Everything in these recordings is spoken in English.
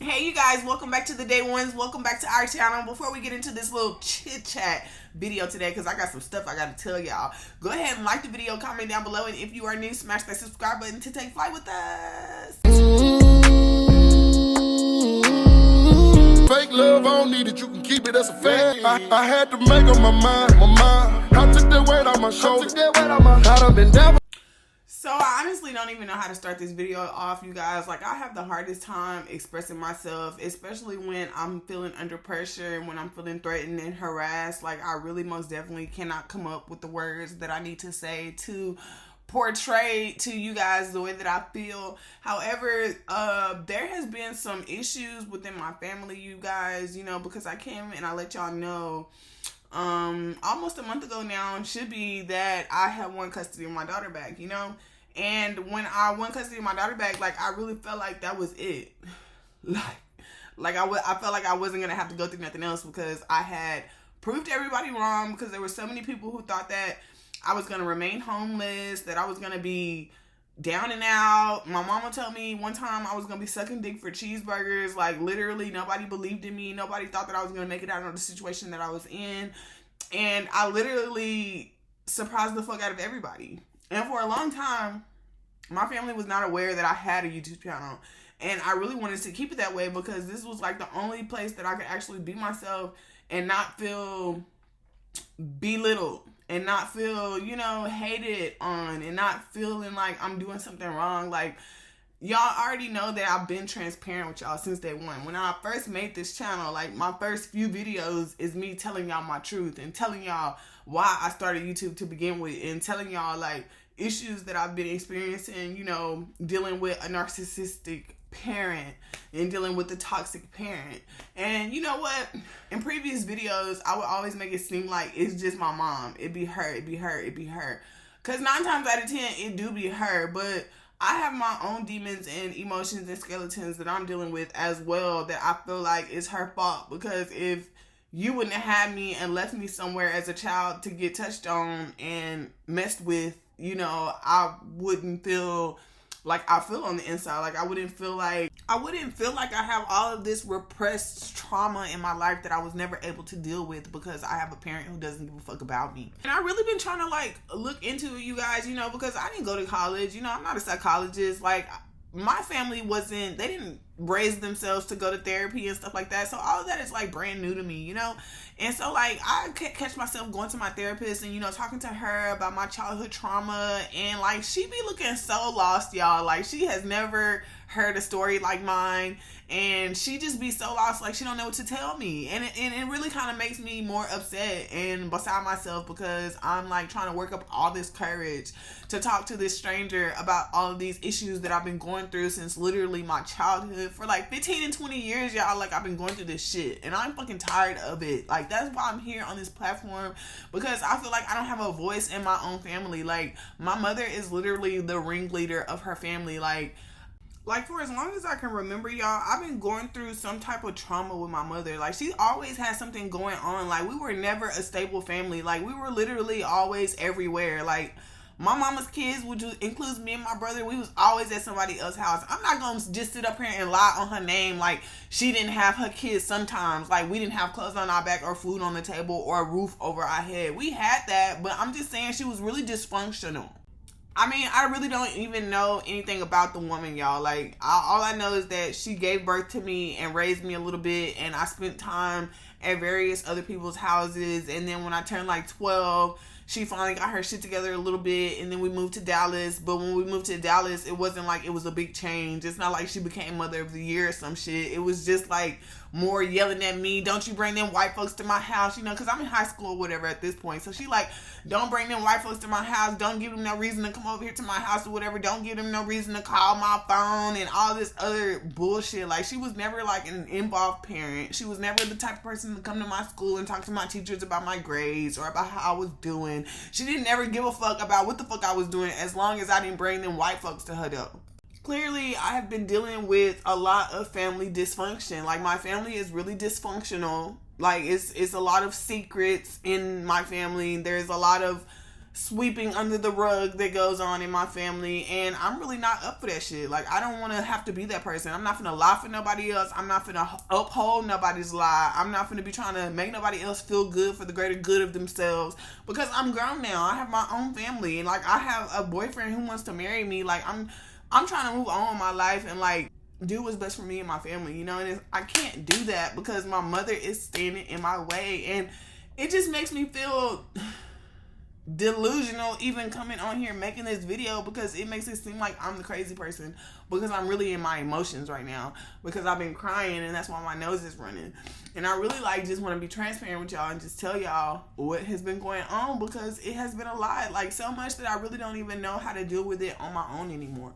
Hey you guys, welcome back to the DayOnes. Welcome back to our channel. Before we get into this little chit chat video today, because I got some stuff I got to tell y'all, go ahead and like the video, comment down below, and if you are new, smash that subscribe button to take flight with us. Fake love, I don't need it, you can keep it as a fake. I had to make up my mind. I took that weight on my shoulders. I done been down. So I honestly don't even know how to start this video off, you guys. Like, I have the hardest time expressing myself, especially when I'm feeling under pressure and when I'm feeling threatened and harassed. Like, I really most definitely cannot come up with the words that I need to say to portray to you guys the way that I feel. However, there has been some issues within my family, you guys, you know, because I came and I let y'all know almost a month ago now, should be, that I have won custody of my daughter back, you know. And when I won custody of my daughter back, like, I really felt like that was it. I felt like I wasn't gonna have to go through nothing else, because I had proved everybody wrong, because there were so many people who thought that I was gonna remain homeless, that I was gonna be down and out. My mama told me one time I was gonna be sucking dick for cheeseburgers. Like, literally nobody believed in me. Nobody thought that I was gonna make it out of the situation that I was in. And I literally surprised the fuck out of everybody. And for a long time, my family was not aware that I had a YouTube channel. And I really wanted to keep it that way, because this was like the only place that I could actually be myself and not feel belittled, and not feel, you know, hated on, and not feeling like I'm doing something wrong. Like, y'all already know that I've been transparent with y'all since day one. When I first made this channel, like, my first few videos is me telling y'all my truth and telling y'all why I started YouTube to begin with, and telling y'all, like, issues that I've been experiencing, you know, dealing with a narcissistic parent and dealing with the toxic parent. And you know what, in previous videos I would always make it seem like it's just my mom. It'd be her, because 9 times out of 10 it do be her. But I have my own demons and emotions and skeletons that I'm dealing with as well, that I feel like it's her fault. Because if you wouldn't have had me and left me somewhere as a child to get touched on and messed with, you know, I wouldn't feel like I feel on the inside. Like, I wouldn't feel like I have all of this repressed trauma in my life that I was never able to deal with, because I have a parent who doesn't give a fuck about me. And I really been trying to, like, look into it, you guys, you know, because I didn't go to college, you know, I'm not a psychologist. Like, my family they didn't raise themselves to go to therapy and stuff like that. So all of that is, like, brand new to me, you know? And so, like, I catch myself going to my therapist and, you know, talking to her about my childhood trauma. And, like, she be looking so lost, y'all. Like, she has never heard a story like mine. And she just be so lost, like, she don't know what to tell me. And it really kind of makes me more upset and beside myself, because I'm, like, trying to work up all this courage to talk to this stranger about all of these issues that I've been going through since literally my childhood. For like 15 and 20 years, y'all. Like, I've been going through this shit, and I'm fucking tired of it. Like, that's why I'm here on this platform, because I feel like I don't have a voice in my own family. Like, my mother is literally the ringleader of her family. Like for as long as I can remember, y'all, I've been going through some type of trauma with my mother. Like, she always had something going on. Like, we were never a stable family. Like, we were literally always everywhere. Like, my mama's kids, which includes me and my brother, we was always at somebody else's house. I'm not gonna just sit up here and lie on her name like she didn't have her kids sometimes. Like, we didn't have clothes on our back or food on the table or a roof over our head. We had that, but I'm just saying she was really dysfunctional. I mean, I really don't even know anything about the woman, y'all. Like, all I know is that she gave birth to me and raised me a little bit, and I spent time at various other people's houses. And then when I turned like 12, she finally got her shit together a little bit, and then we moved to Dallas. But when we moved to Dallas, it wasn't like it was a big change. It's not like she became mother of the year or some shit. It was just like more yelling at me, don't you bring them white folks to my house, you know, because I'm in high school or whatever at this point. So she like, don't bring them white folks to my house, don't give them no reason to come over here to my house or whatever, don't give them no reason to call my phone, and all this other bullshit. Like, she was never like an involved parent. She was never the type of person to come to my school and talk to my teachers about my grades or about how I was doing. She didn't ever give a fuck about what the fuck I was doing, as long as I didn't bring them white folks to her though. Clearly, I have been dealing with a lot of family dysfunction. Like, my family is really dysfunctional. Like, it's a lot of secrets in my family. There's a lot of sweeping under the rug that goes on in my family, and I'm really not up for that shit. Like, I don't want to have to be that person. I'm not finna lie for nobody else. I'm not finna uphold nobody's lie. I'm not finna be trying to make nobody else feel good for the greater good of themselves, because I'm grown now. I have my own family, and like, I have a boyfriend who wants to marry me. Like, I'm trying to move on with my life and like do what's best for me and my family, you know. And I can't do that because my mother is standing in my way, and it just makes me feel delusional even coming on here making this video, because it makes it seem like I'm the crazy person, because I'm really in my emotions right now, because I've been crying and that's why my nose is running. And I really like just want to be transparent with y'all and just tell y'all what has been going on, because it has been a lot, like so much that I really don't even know how to deal with it on my own anymore.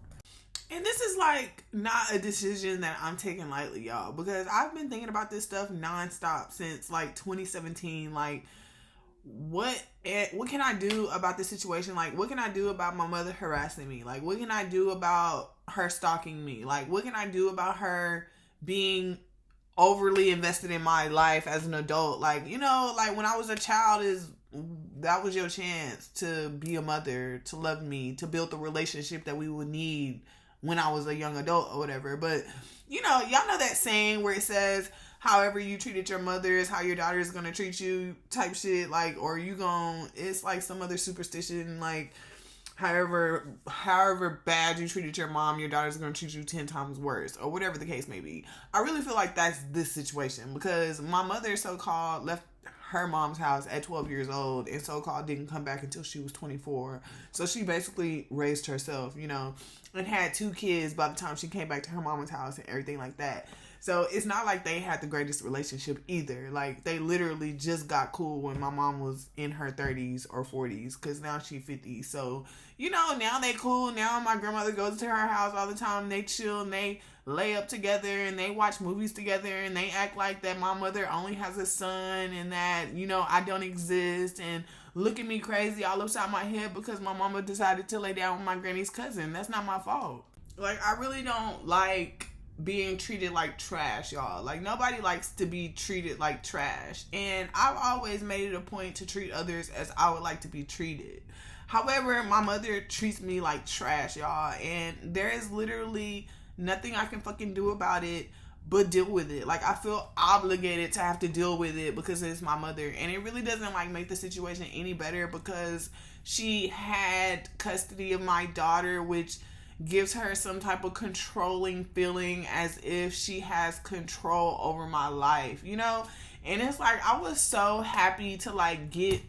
And this is like not a decision that I'm taking lightly, y'all, because I've been thinking about this stuff nonstop since like 2017. Like, what can I do about this situation? Like, what can I do about my mother harassing me? Like, what can I do about her stalking me? Like, what can I do about her being overly invested in my life as an adult? Like, you know, like when I was a child, that was your chance to be a mother, to love me, to build the relationship that we would need when I was a young adult or whatever. But, you know, y'all know that saying where it says, however you treated your mother is how your daughter is going to treat you type shit. Like, or it's like some other superstition, like however bad you treated your mom, your daughter's going to treat you 10 times worse, or whatever the case may be. I really feel like that's this situation, because my mother so-called left her mom's house at 12 years old and so-called didn't come back until she was 24. So she basically raised herself, you know, and had 2 kids by the time she came back to her mama's house and everything like that. So it's not like they had the greatest relationship either. Like, they literally just got cool when my mom was in her 30s or 40s, because now she's 50. So, you know, now they cool. Now my grandmother goes to her house all the time. They chill and they lay up together and they watch movies together, and they act like that my mother only has a son and that, you know, I don't exist, and look at me crazy all upside my head because my mama decided to lay down with my granny's cousin. That's not my fault. Like, I really don't like being treated like trash, y'all. Like, nobody likes to be treated like trash, and I've always made it a point to treat others as I would like to be treated. However, my mother treats me like trash, y'all, and there is literally nothing I can fucking do about it but deal with it. Like, I feel obligated to have to deal with it because it's my mother, and it really doesn't like make the situation any better, because she had custody of my daughter, which gives her some type of controlling feeling, as if she has control over my life, you know? And it's like, I was so happy to like get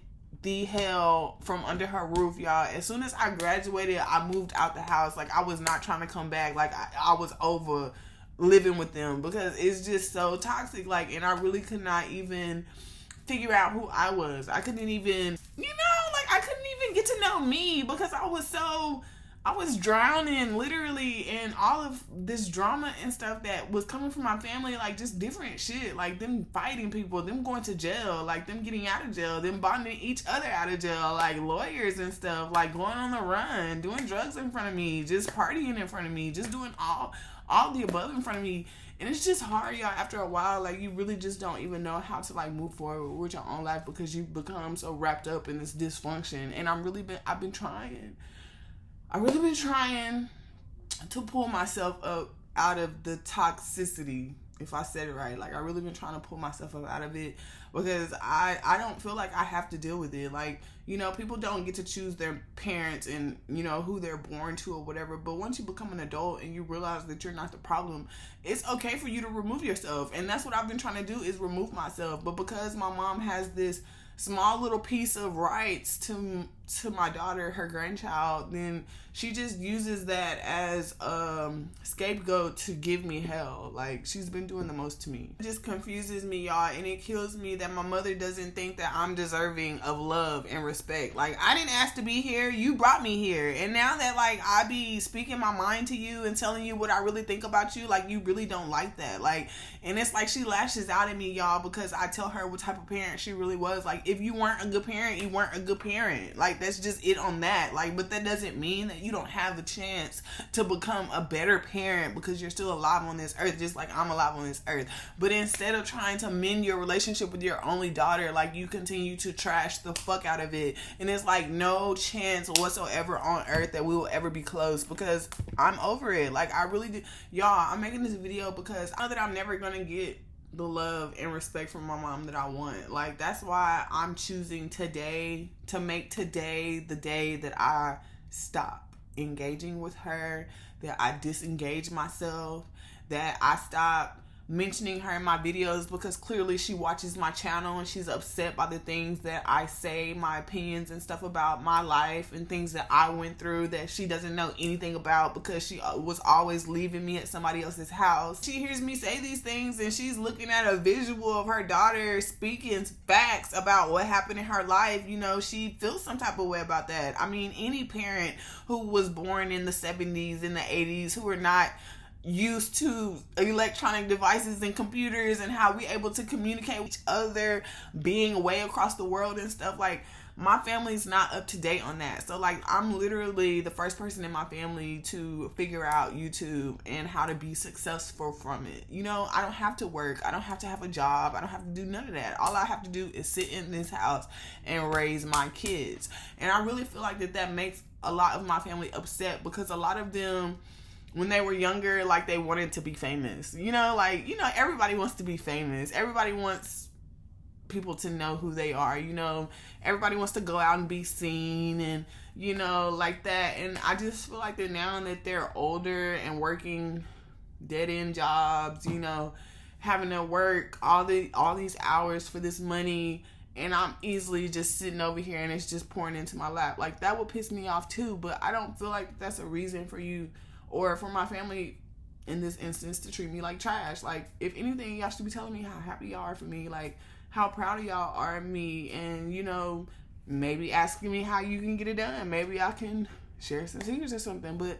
the hell from under her roof, y'all. As soon as I graduated, I moved out the house. Like, I was not trying to come back. Like, I was over living with them, because it's just so toxic. Like, and I really could not even figure out who I was. I couldn't even, you know, like, I couldn't even get to know me, because I was drowning literally in all of this drama and stuff that was coming from my family, like just different shit, like them fighting people, them going to jail, like them getting out of jail, them bonding each other out of jail, like lawyers and stuff, like going on the run, doing drugs in front of me, just partying in front of me, just doing all the above in front of me. And it's just hard, y'all, after a while. Like, you really just don't even know how to like move forward with your own life, because you become so wrapped up in this dysfunction. And I've been trying to pull myself up out of the toxicity, if I said it right. Like, I really been trying to pull myself up out of it, because I don't feel like I have to deal with it. Like, you know, people don't get to choose their parents and, you know, who they're born to or whatever. But once you become an adult and you realize that you're not the problem, it's okay for you to remove yourself. And that's what I've been trying to do, is remove myself. But because my mom has this small little piece of rights to my daughter, her grandchild, then she just uses that as scapegoat to give me hell. Like, she's been doing the most to me. It just confuses me, y'all, and it kills me that my mother doesn't think that I'm deserving of love and respect. Like, I didn't ask to be here. You brought me here. And now that, like, I be speaking my mind to you and telling you what I really think about you, like, you really don't like that. Like, and it's like she lashes out at me, y'all, because I tell her what type of parent she really was. Like, if you weren't a good parent, you weren't a good parent. Like, Like, that's just it on that. Like, but that doesn't mean that you don't have the chance to become a better parent because you're still alive on this earth, just like I'm alive on this earth. But instead of trying to mend your relationship with your only daughter, like, you continue to trash the fuck out of it. And it's like no chance whatsoever on earth that we will ever be close, because I'm over it. Like, I really do. Y'all, I'm making this video because I know that I'm never gonna get the love and respect from my mom that I want. Like, that's why I'm choosing today to make today the day that I stop engaging with her, that I disengage myself, that I stop mentioning her in my videos, because clearly she watches my channel and she's upset by the things that I say, my opinions and stuff about my life and things that I went through that she doesn't know anything about, because she was always leaving me at somebody else's house. She hears me say these things and she's looking at a visual of her daughter speaking facts about what happened in her life. You know, she feels some type of way about that. I mean, any parent who was born in the 70s and the 80s, who are not used to electronic devices and computers and how we able to communicate with each other, being way across the world and stuff, like, my family's not up to date on that. So, like, I'm literally the first person in my family to figure out YouTube and how to be successful from it. You know, I don't have to work. I don't have to have a job. I don't have to do none of that. All I have to do is sit in this house and raise my kids. And I really feel like that makes a lot of my family upset, because a lot of them, when they were younger, like, they wanted to be famous. You know, like, you know, everybody wants to be famous. Everybody wants people to know who they are, you know. Everybody wants to go out and be seen and, you know, like that. And I just feel like that now that they're older and working dead-end jobs, you know, having to work all these hours for this money, and I'm easily just sitting over here and it's just pouring into my lap. Like, that would piss me off too, but I don't feel like that's a reason for you or for my family in this instance to treat me like trash. Like, if anything, y'all should be telling me how happy y'all are for me, like how proud of y'all are of me, and, you know, maybe asking me how you can get it done. Maybe I can share some secrets or something. But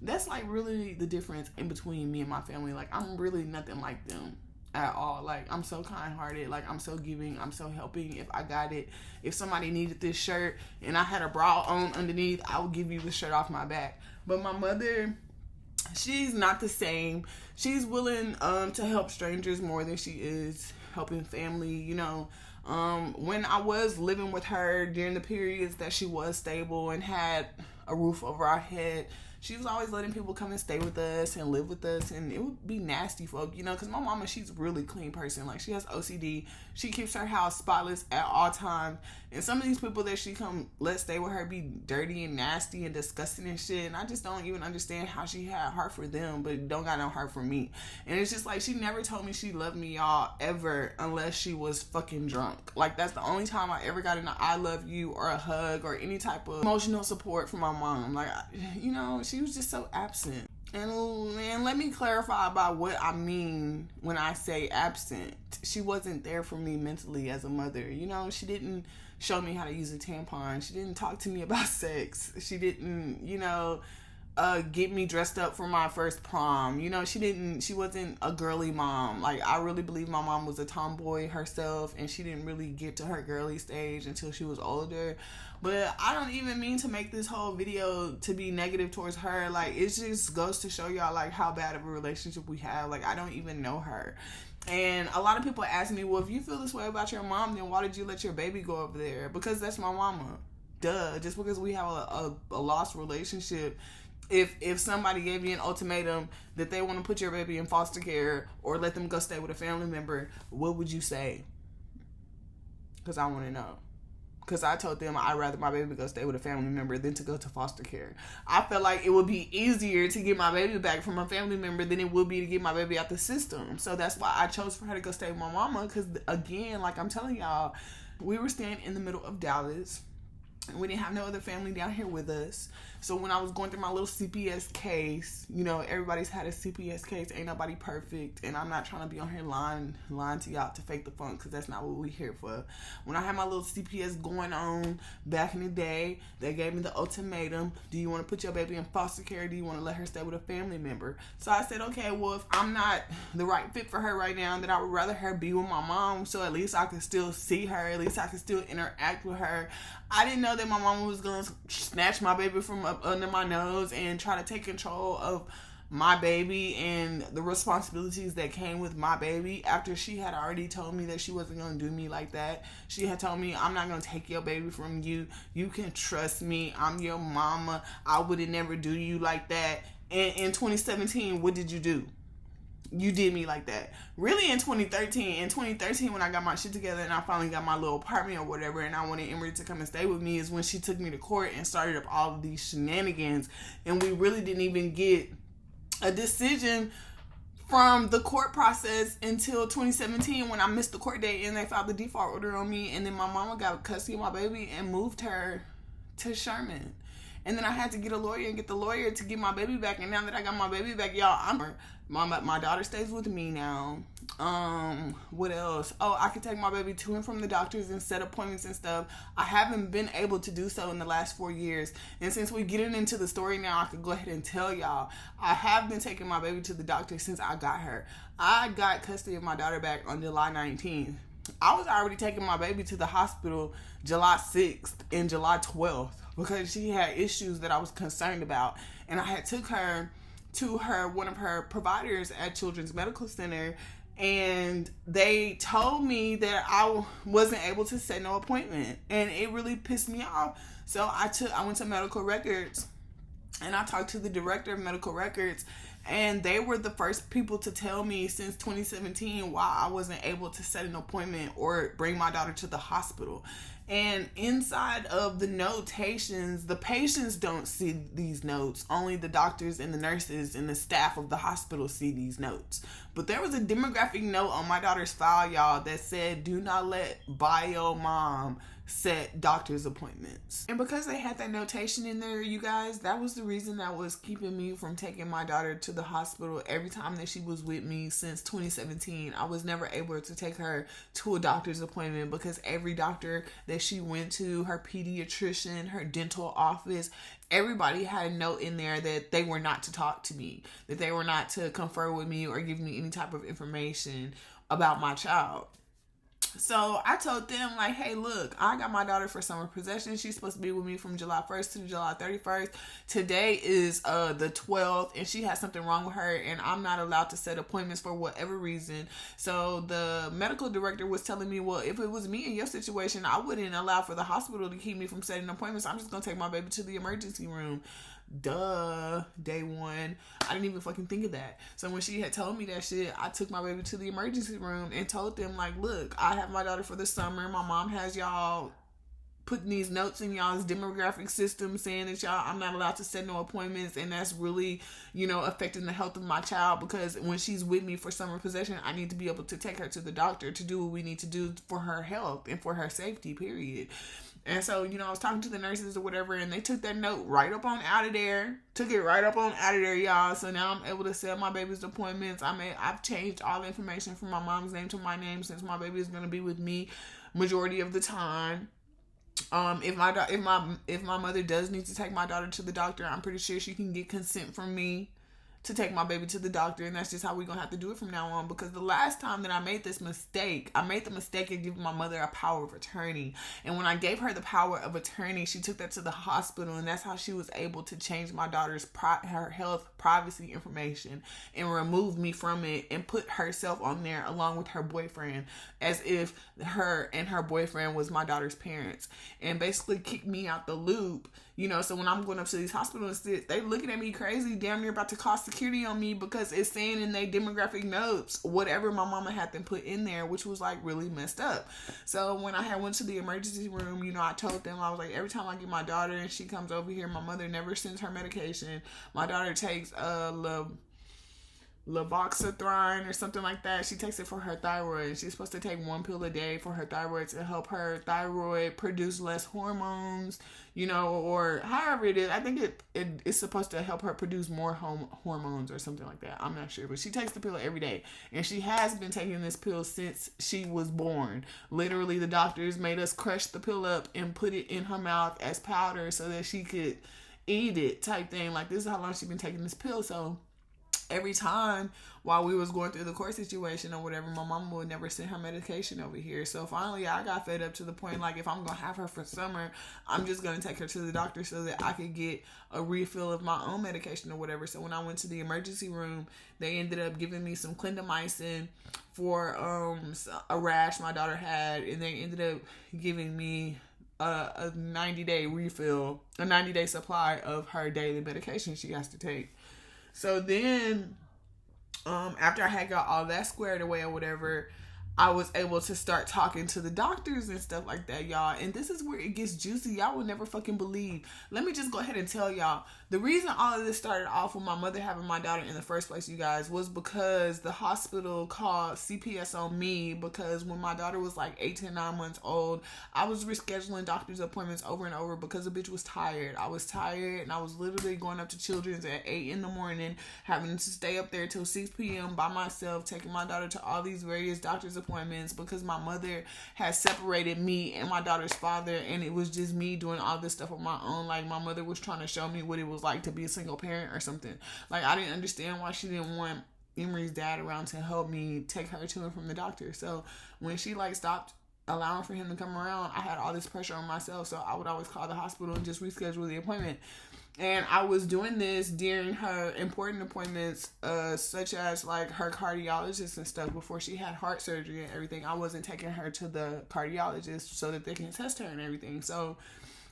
that's like really the difference in between me and my family. Like, I'm really nothing like them at all. Like, I'm so kind-hearted, like, I'm so giving, I'm so helping. If I got it, if somebody needed this shirt and I had a bra on underneath, I would give you the shirt off my back. But my mother, she's not the same. She's willing to help strangers more than she is helping family, you know. When I was living with her during the periods that she was stable and had a roof over our head, she was always letting people come and stay with us and live with us, and it would be nasty folk, you know, because my mama, she's a really clean person. Like, she has OCD. She keeps her house spotless at all times, and some of these people that she come let stay with her be dirty and nasty and disgusting and shit, and I just don't even understand how she had heart for them but don't got no heart for me. And it's just like, she never told me she loved me, y'all, ever, unless she was fucking drunk. Like, that's the only time I ever got an I love you or a hug or any type of emotional support from my mom. Like, you know, she was just so absent. And let me clarify about what I mean when I say absent. She wasn't there for me mentally as a mother. You know, she didn't show me how to use a tampon. She didn't talk to me about sex. She didn't, you know, get me dressed up for my first prom. You know, she wasn't a girly mom. Like, I really believe my mom was a tomboy herself, and she didn't really get to her girly stage until she was older. But I don't even mean to make this whole video to be negative towards her. Like, it just goes to show y'all, like, how bad of a relationship we have. Like, I don't even know her. And a lot of people ask me, well, if you feel this way about your mom, then why did you let your baby go over there? Because that's my mama. Duh. Just because we have a lost relationship, if somebody gave you an ultimatum that they want to put your baby in foster care or let them go stay with a family member, what would you say? Because I want to know. Because I told them I'd rather my baby go stay with a family member than to go to foster care. I felt like it would be easier to get my baby back from a family member than it would be to get my baby out the system. So that's why I chose for her to go stay with my mama. Because, again, like I'm telling y'all, we were staying in the middle of Dallas. We didn't have no other family down here with us. So when I was going through my little CPS case, you know, everybody's had a CPS case. Ain't nobody perfect. And I'm not trying to be on here lying to y'all to fake the funk, because that's not what we here for. When I had my little CPS going on back in the day, they gave me the ultimatum. Do you want to put your baby in foster care? Or do you want to let her stay with a family member? So I said, okay, well, if I'm not the right fit for her right now, then I would rather her be with my mom, so at least I could still see her. At least I could still interact with her. I didn't know that my mama was going to snatch my baby from up under my nose and try to take control of my baby and the responsibilities that came with my baby after she had already told me that she wasn't going to do me like that. She had told me, I'm not going to take your baby from you. You can trust me. I'm your mama. I would have never do you like that. And in 2017, what did you do? You did me like that. Really in 2013, when I got my shit together and I finally got my little apartment or whatever, and I wanted Emery to come and stay with me, is when she took me to court and started up all of these shenanigans. And we really didn't even get a decision from the court process until 2017, when I missed the court date and they filed the default order on me. And then my mama got custody of my baby and moved her to Sherman. And then I had to get a lawyer and get the lawyer to get my baby back. And now that I got my baby back, y'all, my daughter stays with me now. What else? Oh, I can take my baby to and from the doctors and set appointments and stuff. I haven't been able to do so in the last 4 years. And since we're getting into the story now, I could go ahead and tell y'all, I have been taking my baby to the doctor since I got her. I got custody of my daughter back on July 19th. I was already taking my baby to the hospital July 6th and July 12th because she had issues that I was concerned about. And I had took her to one of her providers at Children's Medical Center, and they told me that I wasn't able to set no appointment, and it really pissed me off. So I went to medical records, and I talked to the director of medical records, and they were the first people to tell me since 2017 why I wasn't able to set an appointment or bring my daughter to the hospital. And inside of the notations, the patients don't see these notes. Only the doctors and the nurses and the staff of the hospital see these notes. But there was a demographic note on my daughter's file, y'all, that said, do not let bio mom set doctor's appointments. And because they had that notation in there, you guys, that was the reason that was keeping me from taking my daughter to the hospital every time that she was with me since 2017. I was never able to take her to a doctor's appointment because every doctor that she went to, her pediatrician, her dental office, everybody had a note in there that they were not to talk to me, that they were not to confer with me or give me any type of information about my child. So I told them, like, hey, look, I got my daughter for summer possession. She's supposed to be with me from July 1st to July 31st. Today is the 12th, and she has something wrong with her, and I'm not allowed to set appointments for whatever reason. So the medical director was telling me, well, if it was me in your situation, I wouldn't allow for the hospital to keep me from setting appointments. I'm just going to take my baby to the emergency room. Duh, DayOne. I didn't even fucking think of that. So when she had told me that shit, I took my baby to the emergency room and told them, like, look, I have my daughter for the summer. My mom has y'all putting these notes in y'all's demographic system saying that I'm not allowed to set no appointments, and that's really, affecting the health of my child, because when she's with me for summer possession, I need to be able to take her to the doctor to do what we need to do for her health and for her safety, period. And so, I was talking to the nurses or whatever, and they took that note right up on out of there. Took it right up on out of there, y'all. So now I'm able to set my baby's appointments. I've changed all the information from my mom's name to my name, since my baby is going to be with me majority of the time. If my mother does need to take my daughter to the doctor, I'm pretty sure she can get consent from me to take my baby to the doctor, and that's just how we're gonna have to do it from now on. Because the last time that I made this mistake, I made the mistake of giving my mother a power of attorney, and when I gave her the power of attorney, she took that to the hospital, and that's how she was able to change my daughter's her health privacy information and remove me from it and put herself on there along with her boyfriend, as if her and her boyfriend was my daughter's parents, and basically kick me out the loop. So when I'm going up to these hospitals, they looking at me crazy, damn near about to call security on me, because it's saying in their demographic notes whatever my mama had them put in there, which was like really messed up. So when I went to the emergency room, I told them, I was like, every time I get my daughter and she comes over here, my mother never sends her medication. My daughter takes Lavoxathrin or something like that. She takes it for her thyroid. She's supposed to take 1 pill a day for her thyroid to help her thyroid produce less hormones, you know, or however it is. I think it's supposed to help her produce more hormones or something like that. I'm not sure, but she takes the pill every day, and she has been taking this pill since she was born. Literally, the doctors made us crush the pill up and put it in her mouth as powder so that she could eat it, type thing. Like, this is how long she's been taking this pill. So every time while we was going through the court situation or whatever, my mom would never send her medication over here. So finally I got fed up to the point, like, if I'm gonna have her for summer, I'm just gonna take her to the doctor so that I could get a refill of my own medication or whatever. So when I went to the emergency room, they ended up giving me some clindamycin for a rash my daughter had, and they ended up giving me a 90-day refill, a 90-day supply of her daily medication she has to take. So then, after I had got all that squared away or whatever, I was able to start talking to the doctors and stuff like that, y'all. And this is where it gets juicy. Y'all will never fucking believe. Let me just go ahead and tell y'all. The reason all of this started off with my mother having my daughter in the first place, you guys, was because the hospital called CPS on me, because when my daughter was like 8 to 9 months old, I was rescheduling doctor's appointments over and over because the bitch was tired. I was tired, and I was literally going up to Children's at 8 in the morning, having to stay up there till 6 p.m. by myself, taking my daughter to all these various doctor's appointments because my mother had separated me and my daughter's father, and it was just me doing all this stuff on my own. Like, my mother was trying to show me what it was like to be a single parent or something. Like, I didn't understand why she didn't want Emery's dad around to help me take her to and from the doctor. So when she like stopped allowing for him to come around, I had all this pressure on myself, so I would always call the hospital and just reschedule the appointment. And I was doing this during her important appointments, such as like her cardiologist and stuff, before she had heart surgery and everything. I wasn't taking her to the cardiologist so that they can test her and everything. So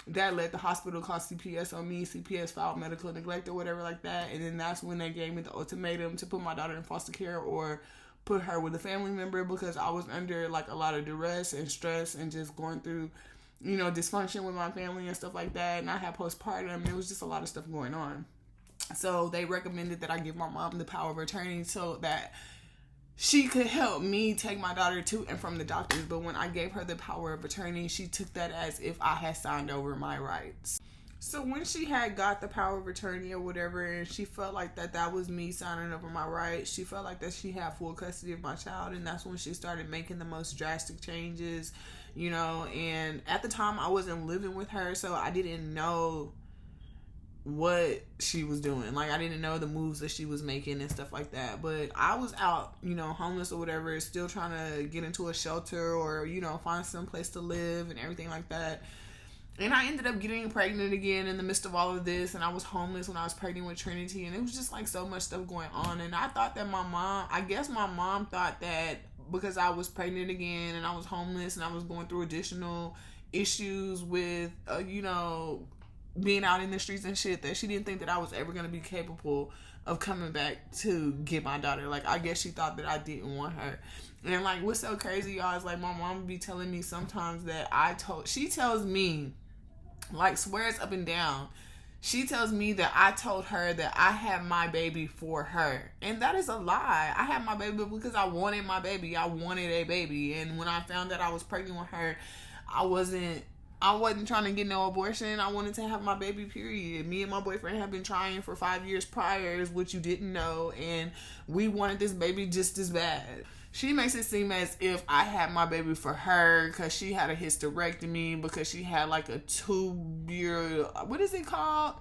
that led the hospital call CPS on me. CPS filed medical neglect or whatever like that. And then that's when they gave me the ultimatum to put my daughter in foster care or put her with a family member, because I was under like a lot of duress and stress and just going through, you know, dysfunction with my family and stuff like that. And I had postpartum. There was just a lot of stuff going on. So they recommended that I give my mom the power of attorney so that she could help me take my daughter to and from the doctors. But when I gave her the power of attorney, she took that as if I had signed over my rights. So when she had got the power of attorney or whatever, and she felt like that was me signing over my rights, she felt like that she had full custody of my child. And that's when she started making the most drastic changes, you know. And at the time I wasn't living with her, so I didn't know what she was doing. Like, I didn't know the moves that she was making and stuff like that. But I was out, you know, homeless or whatever, still trying to get into a shelter or, you know, find some place to live and everything like that. And I ended up getting pregnant again in the midst of all of this. And I was homeless when I was pregnant with Trinity. And it was just like so much stuff going on. And I thought that my mom thought that because I was pregnant again and I was homeless and I was going through additional issues with, you know, being out in the streets and shit, that she didn't think that I was ever going to be capable of coming back to get my daughter. Like, I guess she thought that I didn't want her. And like, what's so crazy, y'all, is like my mom would be telling me sometimes that she tells me, like, swears up and down, she tells me that I told her that I had my baby for her. And that is a lie. I had my baby because I wanted my baby. I wanted a baby. And when I found that I was pregnant with her, I wasn't trying to get no abortion. I wanted to have my baby, period. Me and my boyfriend have been trying for 5 years prior, is what you didn't know. And we wanted this baby just as bad. She makes it seem as if I had my baby for her because she had a hysterectomy, because she had like a tubular, what is it called?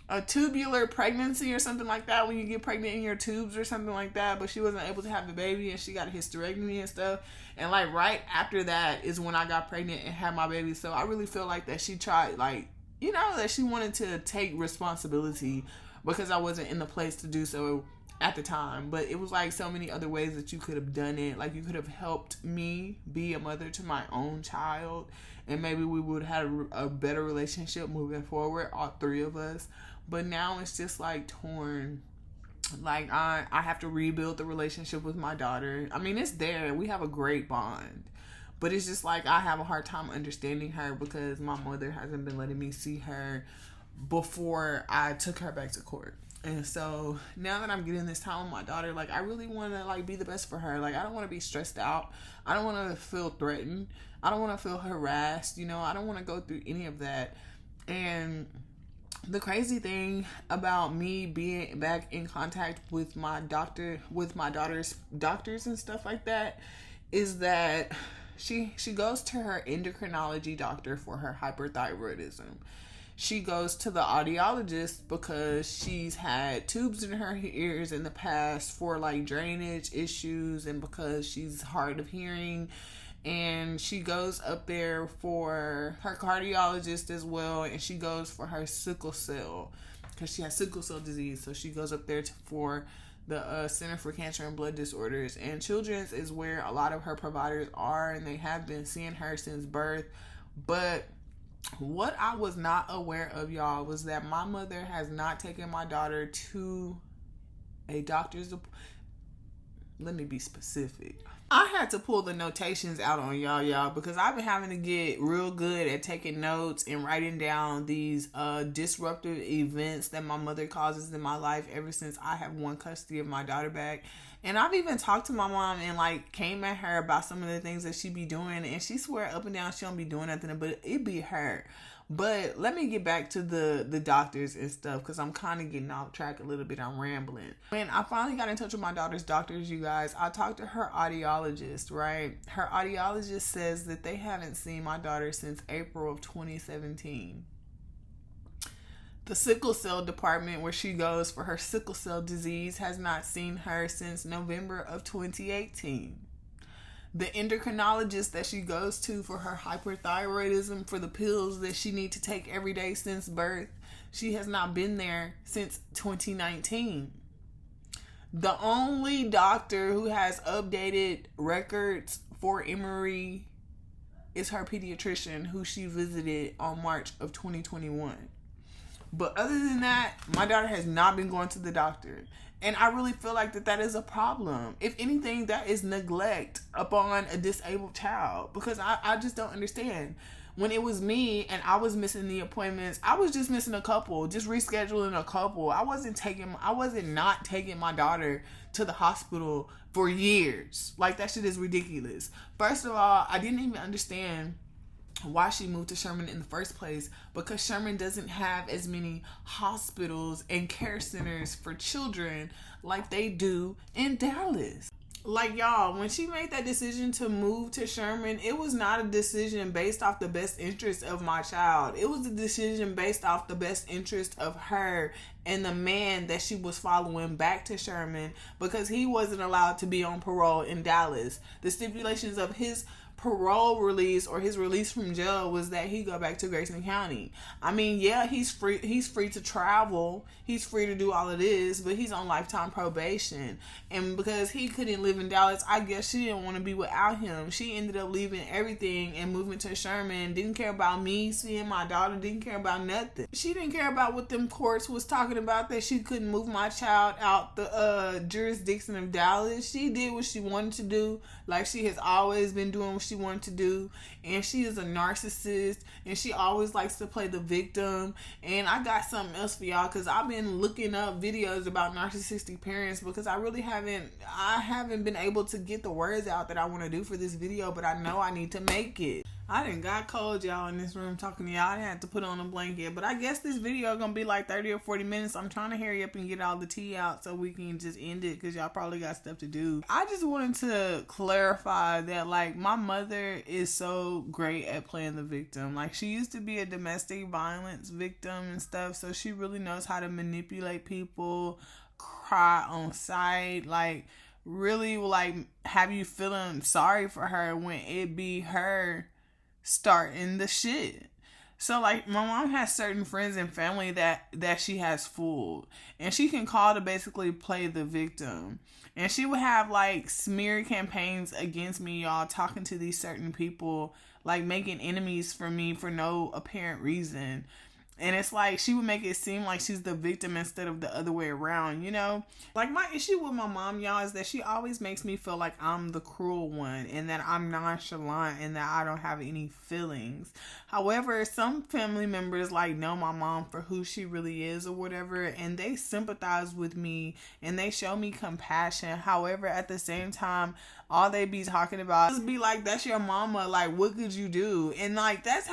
A tubular pregnancy or something like that, when you get pregnant in your tubes or something like that. But she wasn't able to have the baby and she got a hysterectomy and stuff. And like right after that is when I got pregnant and had my baby. So I really feel like that she tried, like, you know, that she wanted to take responsibility because I wasn't in the place to do so at the time. But it was like so many other ways that you could have done it. Like, you could have helped me be a mother to my own child, and maybe we would have a better relationship moving forward, all three of us. But now it's just like torn. Like, I have to rebuild the relationship with my daughter. I mean, it's there. We have a great bond. But it's just like I have a hard time understanding her because my mother hasn't been letting me see her before I took her back to court. And so now that I'm getting this time with my daughter, like, I really want to, like, be the best for her. Like, I don't want to be stressed out. I don't want to feel threatened. I don't want to feel harassed. You know, I don't want to go through any of that. And the crazy thing about me being back in contact with my daughter's doctors and stuff like that, is that she goes to her endocrinology doctor for her hyperthyroidism. She goes to the audiologist because she's had tubes in her ears in the past for like drainage issues, and because she's hard of hearing. And she goes up there for her cardiologist as well, and she goes for her sickle cell because she has sickle cell disease. So she goes up there for the Center for Cancer and Blood Disorders, and Children's is where a lot of her providers are, and they have been seeing her since birth. But what I was not aware of, y'all, was that my mother has not taken my daughter to a doctor's. Let me be specific. I had to pull the notations out on y'all, because I've been having to get real good at taking notes and writing down these disruptive events that my mother causes in my life ever since I have won custody of my daughter back. And I've even talked to my mom and like came at her about some of the things that she be doing, and she swear up and down she don't be doing nothing, but it be her. But let me get back to the doctors and stuff, because I'm kind of getting off track a little bit. I'm rambling. When I finally got in touch with my daughter's doctors, you guys, I talked to her audiologist, right? Her audiologist says that they haven't seen my daughter since April of 2017. The sickle cell department, where she goes for her sickle cell disease, has not seen her since November of 2018. The endocrinologist that she goes to for her hyperthyroidism, for the pills that she needs to take every day since birth, she has not been there since 2019. The only doctor who has updated records for Emory is her pediatrician, who she visited on March of 2021. But other than that, my daughter has not been going to the doctor. And I really feel like that is a problem. If anything, that is neglect upon a disabled child. Because I just don't understand. When it was me and I was missing the appointments, I was just missing a couple, just rescheduling a couple. I wasn't not taking my daughter to the hospital for years. Like, that shit is ridiculous. First of all, I didn't even understand why she moved to Sherman in the first place, because Sherman doesn't have as many hospitals and care centers for children like they do in Dallas. Like, y'all, when she made that decision to move to Sherman, it was not a decision based off the best interest of my child. It was a decision based off the best interest of her and the man that she was following back to Sherman, because he wasn't allowed to be on parole in Dallas. The stipulations of his parole release, or his release from jail, was that he go back to Grayson County. I mean, yeah, he's free to travel, he's free to do all of this, but he's on lifetime probation. And because he couldn't live in Dallas, I guess she didn't want to be without him. She ended up leaving everything and moving to Sherman. Didn't care about me seeing my daughter, didn't care about nothing. She didn't care about what them courts was talking about, that she couldn't move my child out the jurisdiction of Dallas. She did what she wanted to do, like she has always been doing what she wanted to do. And she is a narcissist, and she always likes to play the victim. And I got something else for y'all, because I've been looking up videos about narcissistic parents, because I haven't been able to get the words out that I want to do for this video, but I know I need to make it. I done got cold, y'all, in this room talking to y'all. I had to put on a blanket, but I guess this video gonna be like 30 or 40 minutes. I'm trying to hurry up and get all the tea out so we can just end it, because y'all probably got stuff to do. I just wanted to clarify that, like, my mother is so great at playing the victim. Like, she used to be a domestic violence victim and stuff, so she really knows how to manipulate people, cry on sight, like, really, like, have you feeling sorry for her when it be her starting the shit. So, like, my mom has certain friends and family that she has fooled, and she can call to basically play the victim. And she would have, like, smear campaigns against me, y'all, talking to these certain people, like, making enemies for me for no apparent reason. And it's like she would make it seem like she's the victim instead of the other way around, you know? Like, my issue with my mom, y'all, is that she always makes me feel like I'm the cruel one and that I'm nonchalant and that I don't have any feelings. However, some family members like know my mom for who she really is or whatever, and they sympathize with me and they show me compassion. However, at the same time, all they be talking about is be like, that's your mama, like, what could you do? And like, that's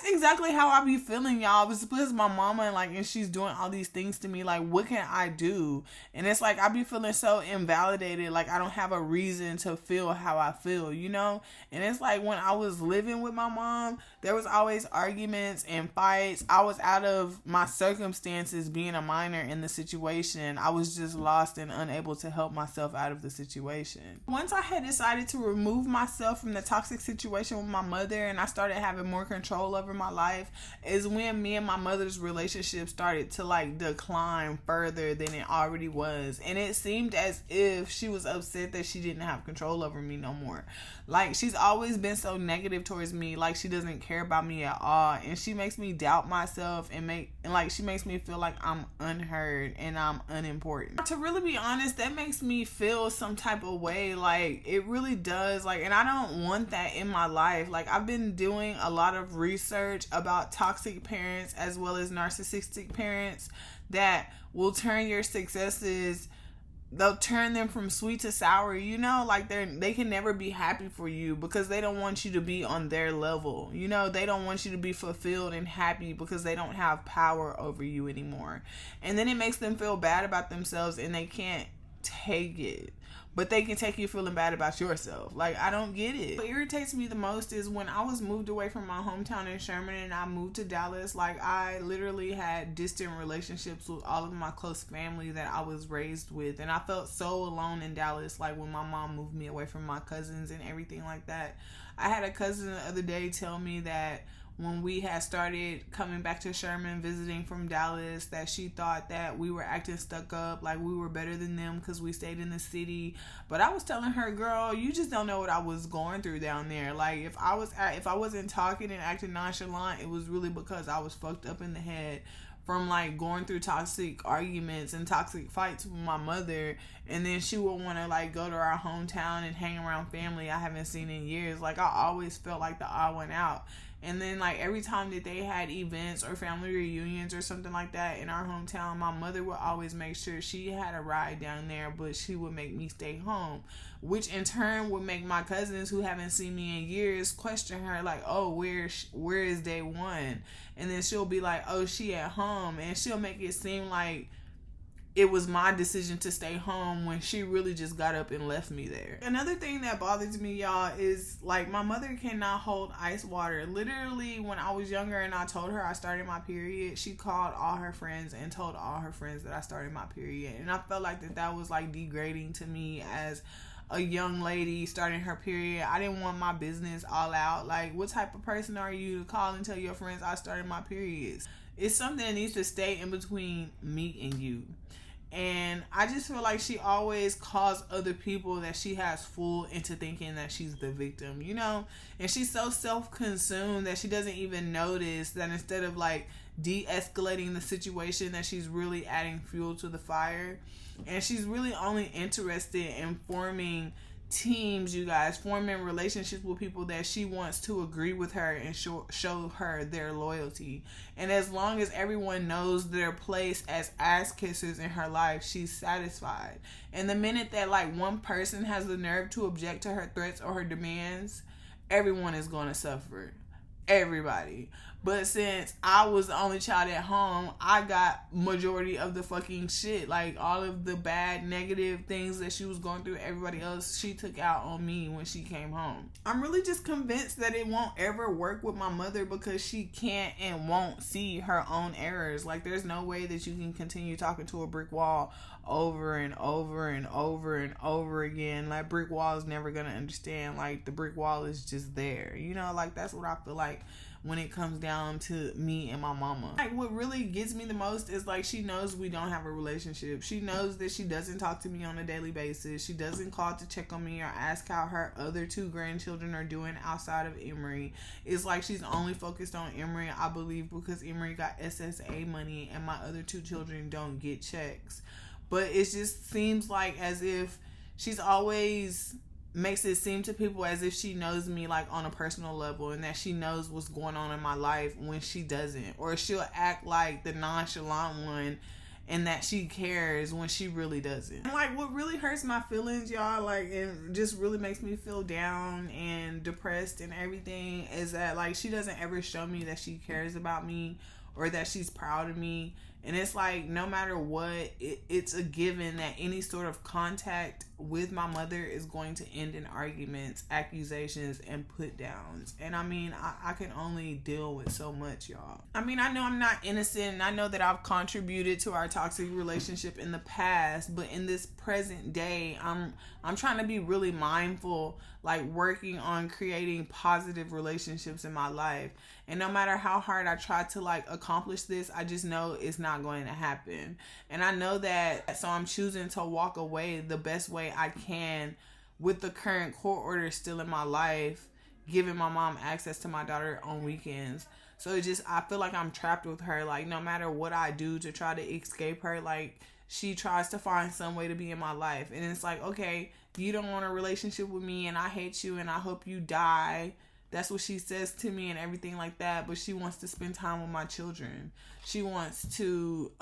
exactly how I be feeling, y'all. It's because my mama, and she's doing all these things to me. Like, what can I do? And it's like, I be feeling so invalidated. Like, I don't have a reason to feel how I feel, you know? And it's like, when I was living with my mom, there was always arguments and fights. I was out of my circumstances being a minor in the situation. I was just lost and unable to help myself out of the situation. Once I had decided to remove myself from the toxic situation with my mother and I started having more control over my life, is when me and my mother's relationship started to like decline further than it already was. And it seemed as if she was upset that she didn't have control over me no more. Like, she's always been so negative towards me, like she doesn't care about me at all, and she makes me doubt myself and she makes me feel like I'm unheard and I'm unimportant. To really be honest, that makes me feel some type of way. Like, it really does. Like, and I don't want that in my life. Like, I've been doing a lot of research about toxic parents as well as narcissistic parents that will turn your successes, they'll turn them from sweet to sour, you know? Like, they can never be happy for you because they don't want you to be on their level, you know? They don't want you to be fulfilled and happy because they don't have power over you anymore. And then it makes them feel bad about themselves and they can't take it. But they can take you feeling bad about yourself. Like, I don't get it. What irritates me the most is when I was moved away from my hometown in Sherman and I moved to Dallas, like, I literally had distant relationships with all of my close family that I was raised with. And I felt so alone in Dallas, like, when my mom moved me away from my cousins and everything like that. I had a cousin the other day tell me that when we had started coming back to Sherman, visiting from Dallas, that she thought that we were acting stuck up, like we were better than them because we stayed in the city. But I was telling her, girl, you just don't know what I was going through down there. Like, if I wasn't talking and acting nonchalant, it was really because I was fucked up in the head from like going through toxic arguments and toxic fights with my mother. And then she would want to like go to our hometown and hang around family I haven't seen in years. Like, I always felt like the odd one out. And then, like, every time that they had events or family reunions or something like that in our hometown, my mother would always make sure she had a ride down there, but she would make me stay home, which in turn would make my cousins who haven't seen me in years question her, like, oh, where is DayOne? And then she'll be like, oh, she at home. And she'll make it seem like it was my decision to stay home when she really just got up and left me there. Another thing that bothers me, y'all, is like my mother cannot hold ice water. Literally, when I was younger and I told her I started my period, she called all her friends and told all her friends that I started my period. And I felt like that was like degrading to me as a young lady starting her period. I didn't want my business all out. Like, what type of person are you to call and tell your friends I started my periods? It's something that needs to stay in between me and you. And I just feel like she always calls other people that she has fooled into thinking that she's the victim, you know? And she's so self-consumed that she doesn't even notice that instead of like de-escalating the situation, that she's really adding fuel to the fire. And she's really only interested in forming teams, you guys, forming relationships with people that she wants to agree with her and show her their loyalty. And as long as everyone knows their place as ass kissers in her life, she's satisfied. And the minute that like one person has the nerve to object to her threats or her demands, everyone is going to suffer. Everybody. But since I was the only child at home, I got majority of the fucking shit. Like, all of the bad, negative things that she was going through, everybody else, she took out on me when she came home. I'm really just convinced that it won't ever work with my mother because she can't and won't see her own errors. Like, there's no way that you can continue talking to a brick wall over and over and over and over again. Like, brick wall is never gonna understand. Like, the brick wall is just there, you know? Like, that's what I feel like when it comes down to me and my mama. Like, what really gets me the most is like, she knows we don't have a relationship. She knows that she doesn't talk to me on a daily basis. She doesn't call to check on me or ask how her other 2 grandchildren are doing outside of Emory. It's like she's only focused on Emory, I believe, because Emory got SSA money and my other 2 children don't get checks. But it just seems like as if she's always makes it seem to people as if she knows me like on a personal level, and that she knows what's going on in my life when she doesn't. Or she'll act like the nonchalant one and that she cares when she really doesn't. And like, what really hurts my feelings, y'all, like, and just really makes me feel down and depressed and everything, is that like, she doesn't ever show me that she cares about me or that she's proud of me. And it's like, no matter what, it's a given that any sort of contact with my mother is going to end in arguments, accusations, and put downs. And I mean, I can only deal with so much, y'all. I mean, I know I'm not innocent, and I know that I've contributed to our toxic relationship in the past, but in this present day, I'm trying to be really mindful, like working on creating positive relationships in my life. And no matter how hard I try to like accomplish this, I just know it's not going to happen. And I know that, so I'm choosing to walk away the best way I can with the current court order still in my life, giving my mom access to my daughter on weekends. So it just, I feel like I'm trapped with her. Like, no matter what I do to try to escape her, like, she tries to find some way to be in my life. And it's like, okay, you don't want a relationship with me and I hate you and I hope you die. That's what she says to me and everything like that. But she wants to spend time with my children. She wants to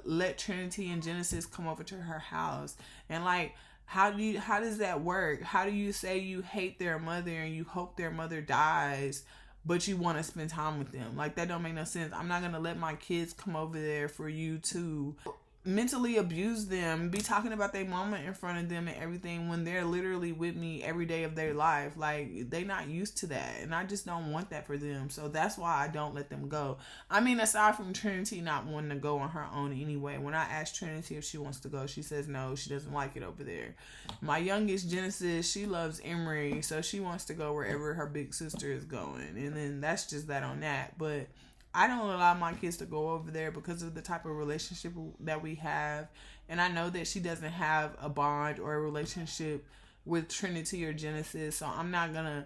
let Trinity and Genesis come over to her house. And like, how does that work? How do you say you hate their mother and you hope their mother dies, but you want to spend time with them? Like, that don't make no sense. I'm not going to let my kids come over there for you to mentally abuse them, be talking about their mama in front of them and everything when they're literally with me every day of their life. Like, they not used to that, and I just don't want that for them. So that's why I don't let them go. I mean, aside from Trinity not wanting to go on her own anyway, when I ask Trinity if she wants to go, she says no, she doesn't like it over there. My youngest, Genesis, she loves Emory, so she wants to go wherever her big sister is going, and then that's just that on that. But I don't allow my kids to go over there because of the type of relationship that we have. And I know that she doesn't have a bond or a relationship with Trinity or Genesis. So I'm not going to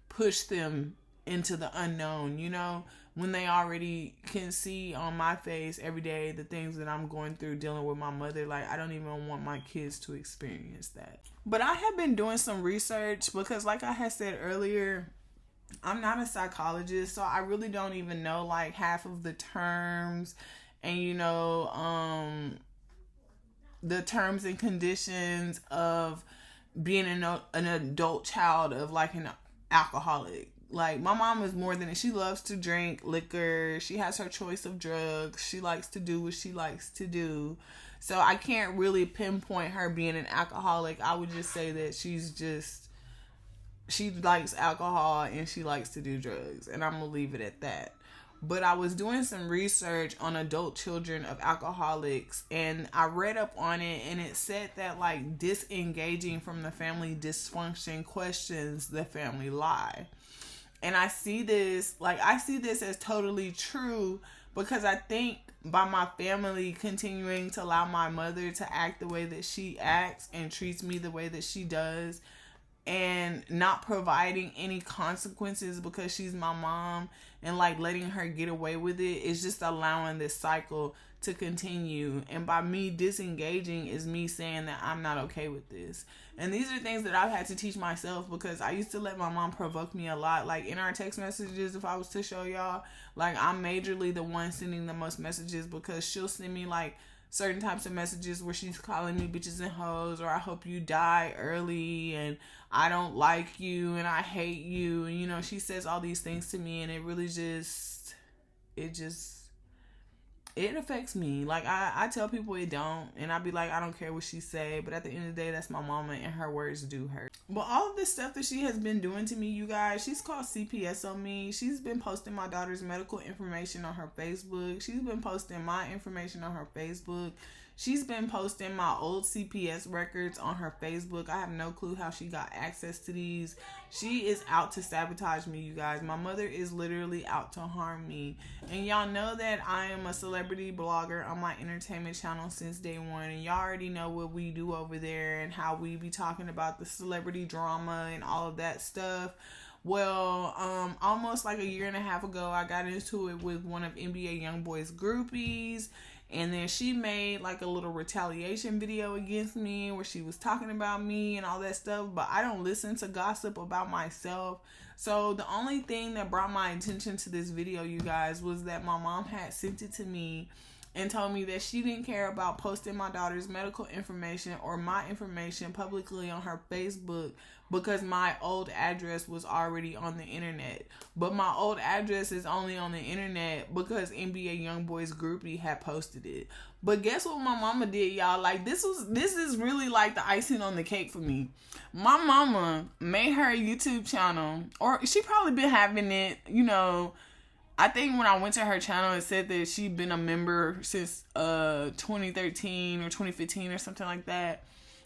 push them into the unknown, you know, when they already can see on my face every day the things that I'm going through dealing with my mother. Like, I don't even want my kids to experience that. But I have been doing some research because, like I had said earlier, I'm not a psychologist, so I really don't even know like half of the terms and, you know, the terms and conditions of being an adult child of like an alcoholic. Like, my mom is more than it. She loves to drink liquor. She has her choice of drugs. She likes to do what she likes to do. So I can't really pinpoint her being an alcoholic. I would just say that she likes alcohol and she likes to do drugs, and I'm gonna leave it at that. But I was doing some research on adult children of alcoholics, and I read up on it, and it said that like disengaging from the family dysfunction questions the family lie. And I see this as totally true, because I think by my family continuing to allow my mother to act the way that she acts and treats me the way that she does, and not providing any consequences because she's my mom, and like letting her get away with it, is just allowing this cycle to continue. And by me disengaging is me saying that I'm not okay with this. And these are things that I've had to teach myself, because I used to let my mom provoke me a lot. Like, in our text messages, if I was to show y'all, like, I'm majorly the one sending the most messages, because she'll send me like certain types of messages where she's calling me bitches and hoes, or I hope you die early, and I don't like you, and I hate you. And, you know, she says all these things to me, and it really just, it affects me. Like, I tell people it don't, and I be like, I don't care what she say, but at the end of the day, that's my mama, and her words do hurt. But all of this stuff that she has been doing to me, you guys, she's called CPS on me. She's been posting my daughter's medical information on her Facebook. She's been posting my information on her Facebook. She's been posting my old CPS records on her Facebook. I have no clue how she got access to these. She is out to sabotage me, you guys. My mother is literally out to harm me. And y'all know that I am a celebrity blogger on my entertainment channel since DayOne. And y'all already know what we do over there and how we be talking about the celebrity drama and all of that stuff. Well, almost like a year and a half ago, I got into it with one of NBA YoungBoy's groupies. And then she made like a little retaliation video against me where she was talking about me and all that stuff. But I don't listen to gossip about myself. So the only thing that brought my attention to this video, you guys, was that my mom had sent it to me and told me that she didn't care about posting my daughter's medical information or my information publicly on her Facebook because my old address was already on the internet. But my old address is only on the internet because NBA YoungBoy's groupie had posted it. But guess what my mama did, y'all? Like, this is really like the icing on the cake for me. My mama made her YouTube channel, or she probably been having it, you know. I think when I went to her channel, it said that she'd been a member since 2013 or 2015 or something like that.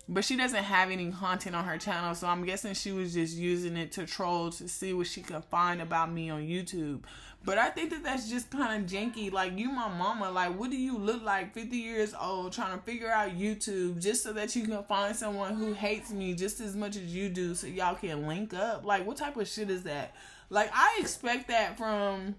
But she doesn't have any content on her channel, so I'm guessing she was just using it to troll to see what she could find about me on YouTube. But I think that that's just kind of janky. Like, you my mama, like, what do you look like 50 years old trying to figure out YouTube just so that you can find someone who hates me just as much as you do so y'all can link up? Like, what type of shit is that? Like, I expect that from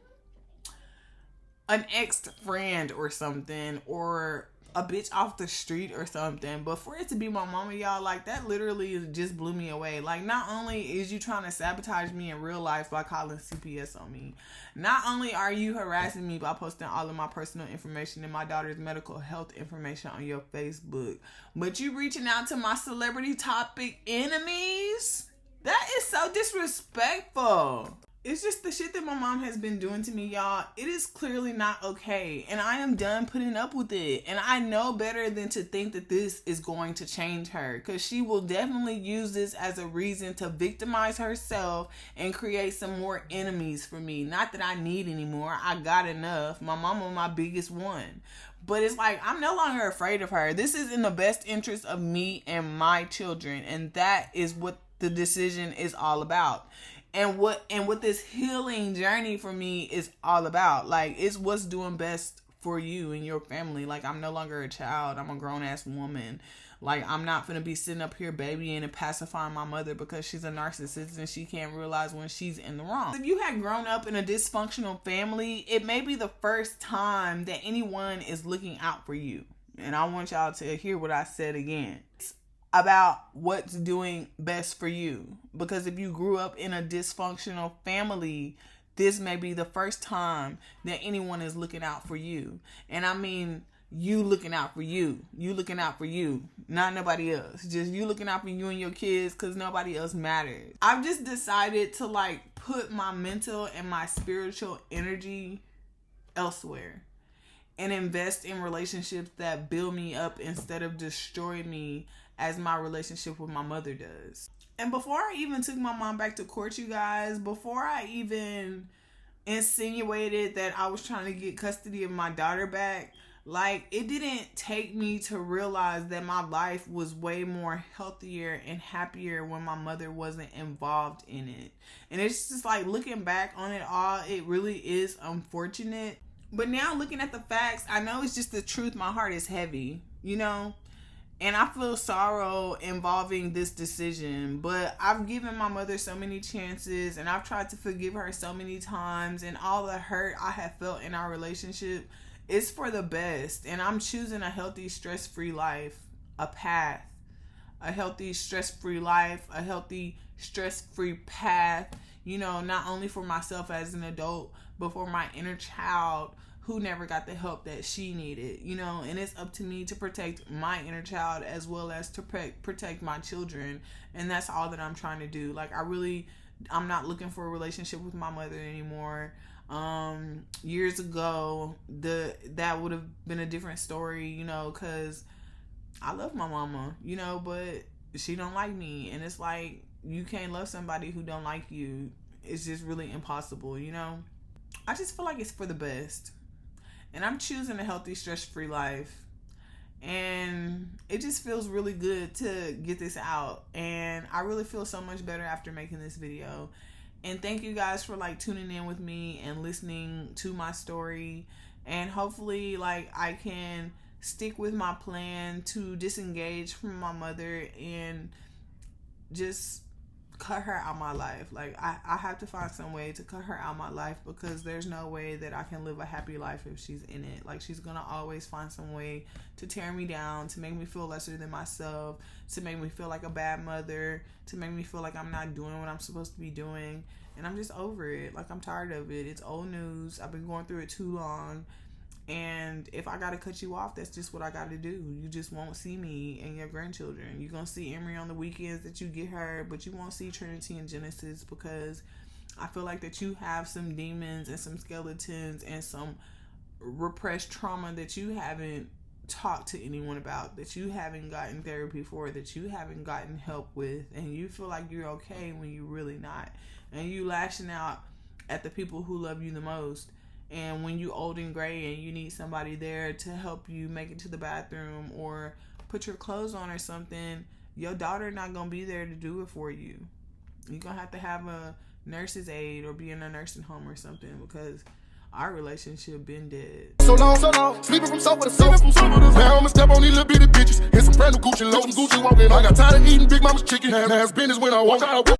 an ex-friend or something, or a bitch off the street or something. But for it to be my mama, y'all, like, that literally just blew me away. Like, not only is you trying to sabotage me in real life by calling CPS on me, not only are you harassing me by posting all of my personal information and my daughter's medical health information on your Facebook, but you reaching out to my celebrity topic enemies? That is so disrespectful. It's just the shit that my mom has been doing to me, y'all. It is clearly not okay. And I am done putting up with it. And I know better than to think that this is going to change her. Because she will definitely use this as a reason to victimize herself and create some more enemies for me. Not that I need any more. I got enough. My mama, my biggest one. But it's like, I'm no longer afraid of her. This is in the best interest of me and my children. And that is what the decision is all about. And what this healing journey for me is all about. Like, it's what's doing best for you and your family. Like, I'm no longer a child. I'm a grown-ass woman. Like, I'm not going to be sitting up here babying and pacifying my mother because she's a narcissist and she can't realize when she's in the wrong. If you had grown up in a dysfunctional family, it may be the first time that anyone is looking out for you. And I want y'all to hear what I said again. About what's doing best for you. Because if you grew up in a dysfunctional family, this may be the first time that anyone is looking out for you. And I mean, you looking out for you. You looking out for you. Not nobody else. Just you looking out for you and your kids because nobody else matters. I've just decided to, like, put my mental and my spiritual energy elsewhere. And invest in relationships that build me up instead of destroy me, as my relationship with my mother does. And before I even took my mom back to court, you guys, before I even insinuated that I was trying to get custody of my daughter back, like, it didn't take me to realize that my life was way more healthier and happier when my mother wasn't involved in it. And it's just like, looking back on it all, it really is unfortunate. But now looking at the facts, I know it's just the truth. My heart is heavy, you know? And I feel sorrow involving this decision. But I've given my mother so many chances. And I've tried to forgive her so many times. And all the hurt I have felt in our relationship is for the best. And I'm choosing a healthy, stress-free life. A path. A healthy, stress-free life. A healthy, stress-free path. You know, not only for myself as an adult, but for my inner child who never got the help that she needed, you know. And it's up to me to protect my inner child as well as to protect my children. And that's all that I'm trying to do. Like, I'm not looking for a relationship with my mother anymore. Years ago, that would have been a different story, you know, because I love my mama, you know, but she don't like me. And it's like, you can't love somebody who don't like you. It's just really impossible, you know. I just feel like it's for the best. And I'm choosing a healthy, stress-free life. And it just feels really good to get this out. And I really feel so much better after making this video. And thank you guys for like tuning in with me and listening to my story. And hopefully like I can stick with my plan to disengage from my mother and just cut her out of my life. Like I have to find some way to cut her out of my life, because there's no way that I can live a happy life if she's in it. Like, she's gonna always find some way to tear me down, to make me feel lesser than myself, to make me feel like a bad mother, to make me feel like I'm not doing what I'm supposed to be doing. And I'm just over it. Like, I'm tired of it. It's old news. I've been going through it too long. And if I gotta cut you off, that's just what I gotta do. You just won't see me and your grandchildren. You're gonna see Emery on the weekends that you get her, but you won't see Trinity and Genesis, because I feel like that you have some demons and some skeletons and some repressed trauma that you haven't talked to anyone about, that you haven't gotten therapy for, that you haven't gotten help with, and you feel like you're okay when you're really not. And you lashing out at the people who love you the most. And when you old and gray and you need somebody there to help you make it to the bathroom or put your clothes on or something, your daughter not going to be there to do it for you. You're going to have a nurse's aide or be in a nursing home or something, because our relationship been dead. So long, sleeping from sofa to sofa. Now I'ma step on these little bitty bitches. Here's some brand new Gucci low, some Gucci walking. I got tired of eating Big Mama's chicken. Has business when I walk out.